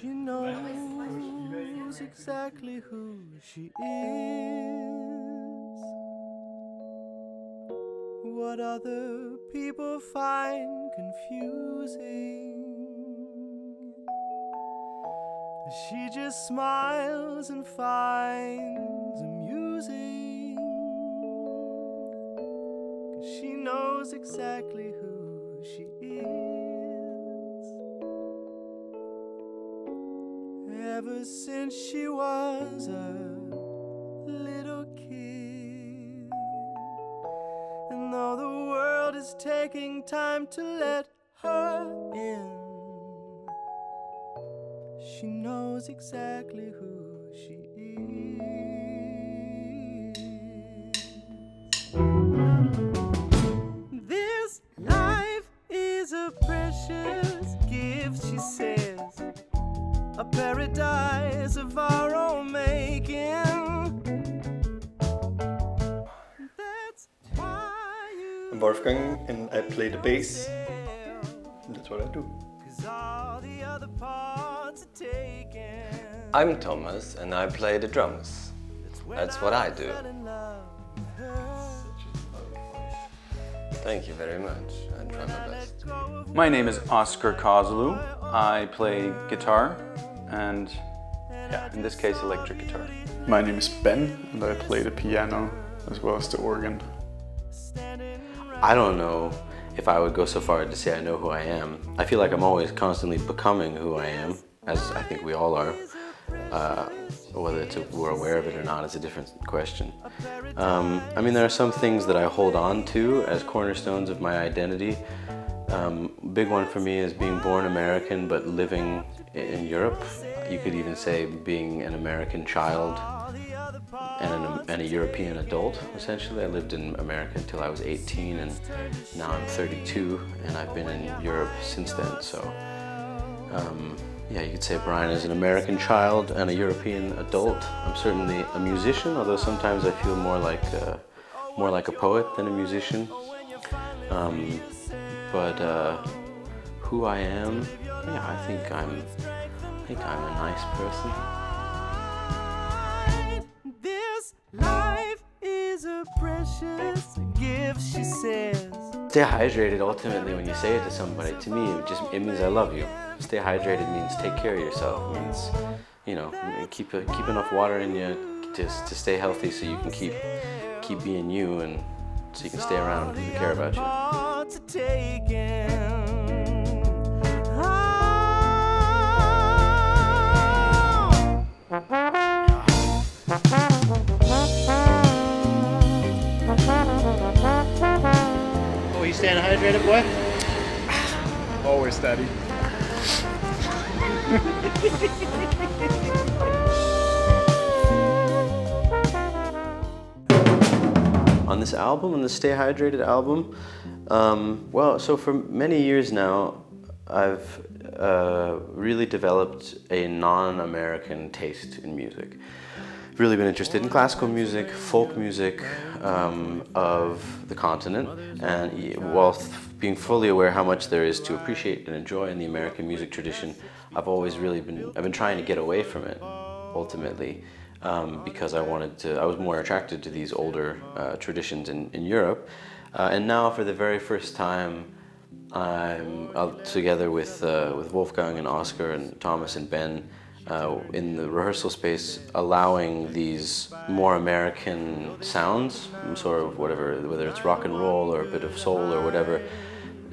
She knows exactly who she is. What other people find confusing, she just smiles and finds amusing. 'Cause she knows exactly who she is. Ever since she was a little kid, and though the world is taking time to let her in, she knows exactly who she is. This life is a precious gift, she says, a paradise of our own making. That's why I'm Wolfgang and I play the bass. And that's what I do. I'm Thomas and I play the drums. That's what I do. Thank you very much. I try my best. My name is Oscar Kozlu. I play guitar and, yeah, in this case, electric guitar. My name is Ben and I play the piano as well as the organ. I don't know if I would go so far as to say I know who I am. I feel like I'm always constantly becoming who I am, as I think we all are. Whether we're aware of it or not is a different question. I mean, there are some things that I hold on to as cornerstones of my identity. Big one for me is being born American but living in Europe. You could even say being an American child and a European adult, essentially. I lived in America until I was 18 and now I'm 32 and I've been in Europe since then. So yeah, you could say Bryan is an American child and a European adult. I'm certainly a musician, although sometimes I feel more like a poet than a musician. But who I am, yeah, I think I'm a nice person. This life is a precious gift, she says. Stay hydrated ultimately when you say it to somebody. To me, it means I love you. Stay hydrated means take care of yourself. It means, you know, keep enough water in you to stay healthy so you can keep being you and so you can stay around and care about you. Oh, you staying hydrated, boy? Always, Daddy. On this album, on the Stay Hydrated album, well, so for many years now, I've really developed a non-American taste in music. I've really been interested in classical music, folk music of the continent, and while being fully aware how much there is to appreciate and enjoy in the American music tradition, I've been trying to get away from it, ultimately. Because I was more attracted to these older traditions in Europe. And now for the very first time, I'm together with Wolfgang and Oscar and Thomas and Ben in the rehearsal space, allowing these more American sounds, sort of whether it's rock and roll or a bit of soul or whatever,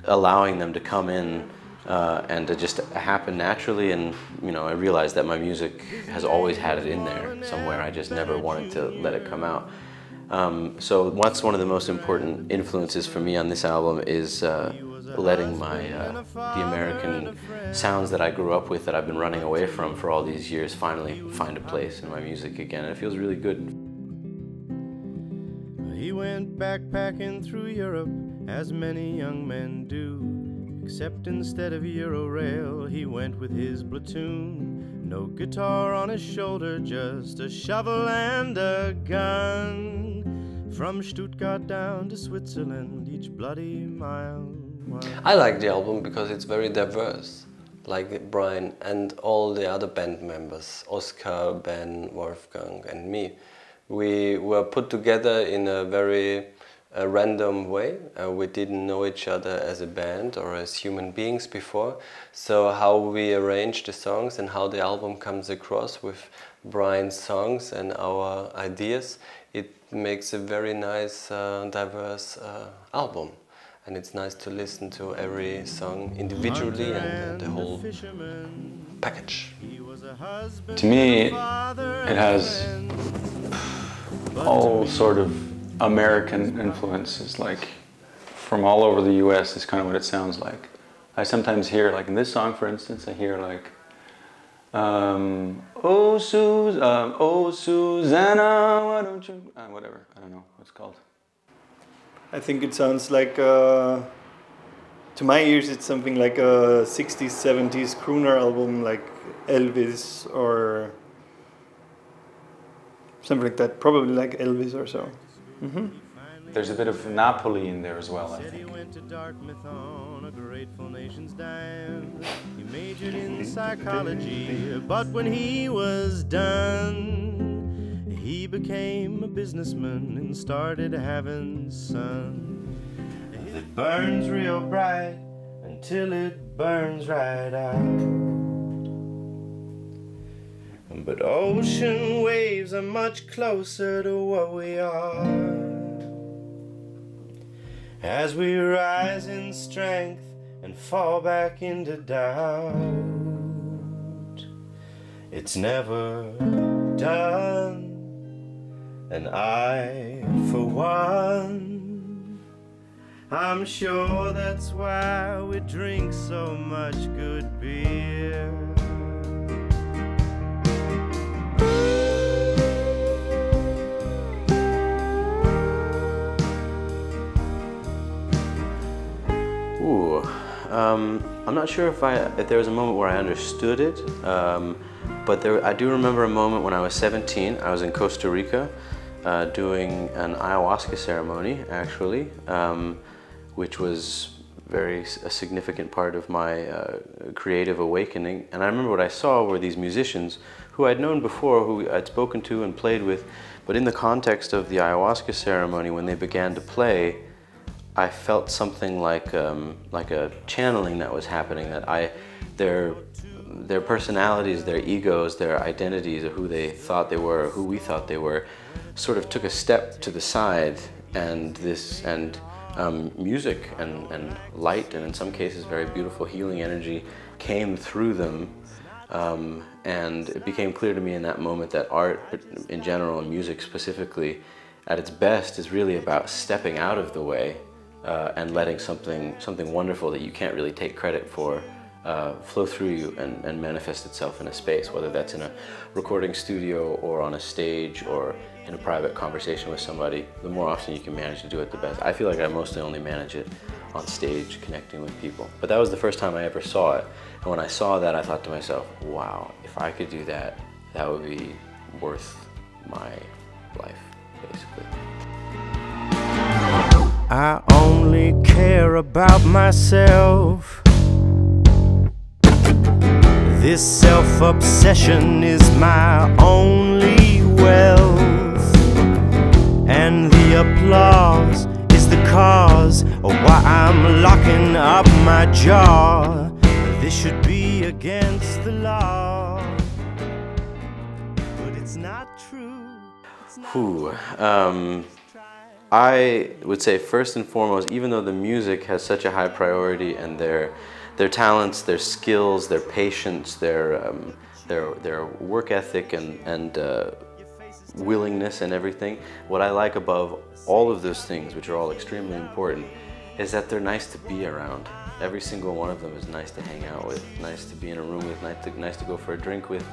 allowing them to come in and to just happen naturally. And you know, I realized that my music has always had it in there somewhere. I just never wanted to let it come out. So what's one of the most important influences for me on this album is letting the American sounds that I grew up with, that I've been running away from for all these years, finally find a place in my music again. And it feels really good. He went backpacking through Europe, as many young men do. Except instead of Eurorail, he went with his platoon. No guitar on his shoulder, just a shovel and a gun. From Stuttgart down to Switzerland, each bloody mile. I like the album because it's very diverse. like Bryan and all the other band members, Oscar, Ben, Wolfgang and me. We were put together in a very random way. We didn't know each other as a band or as human beings before. So how we arrange the songs and how the album comes across with Bryan's songs and our ideas, it makes a very nice, diverse album. And it's nice to listen to every song individually and the whole package. To me, it has all sort of American influences, like from all over the US is kind of what it sounds like. I sometimes hear, like in this song for instance, I hear like oh Susanna, why don't you, whatever, I don't know what it's called. I think it sounds like, to my ears, it's something like a 60s, 70s crooner album, like Elvis or something like that. Probably like Elvis or so. Mm-hmm. There's a bit of Napoli in there as well, I think. He went to Dartmouth on a grateful nation's dime. He majored in psychology, but when he was done, he became a businessman and started having sun. It burns real bright until it burns right out. But ocean waves are much closer to what we are. As we rise in strength and fall back into doubt, it's never done. And I, for one, I'm sure that's why we drink so much good beer. I'm not sure if there was a moment where I understood it, but I do remember a moment when I was 17. I was in Costa Rica doing an ayahuasca ceremony, actually, which was a significant part of my creative awakening. And I remember what I saw were these musicians who I'd known before, who I'd spoken to and played with, but in the context of the ayahuasca ceremony, when they began to play, I felt something like a channeling that was happening, that their personalities, their egos, their identities of who they thought they were, who we thought they were, sort of took a step to the side, and music and light, and in some cases very beautiful healing energy came through them, and it became clear to me in that moment that art in general and music specifically at its best is really about stepping out of the way and letting something wonderful that you can't really take credit for flow through you and manifest itself in a space, whether that's in a recording studio or on a stage or in a private conversation with somebody. The more often you can manage to do it, the best. I feel like I mostly only manage it on stage, connecting with people. But that was the first time I ever saw it. And when I saw that, I thought to myself, wow, if I could do that, that would be worth my life, basically. I only care about myself. This self-obsession is my only wealth, and the applause is the cause of why I'm locking up my jaw. This should be against the law, but it's not true. I would say first and foremost, even though the music has such a high priority, and their talents, their skills, their patience, their work ethic and willingness and everything, what I like above all of those things, which are all extremely important, is that they're nice to be around. Every single one of them is nice to hang out with, nice to be in a room with, nice to go for a drink with,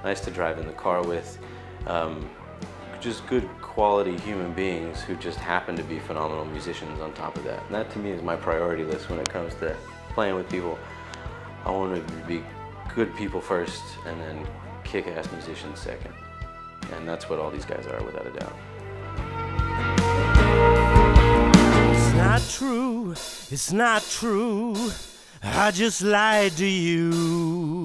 nice to drive in the car with. Just good quality human beings who just happen to be phenomenal musicians on top of that. And that to me is my priority list when it comes to playing with people. I want to be good people first and then kick-ass musicians second. And that's what all these guys are, without a doubt. It's not true, it's not true. I just lied to you.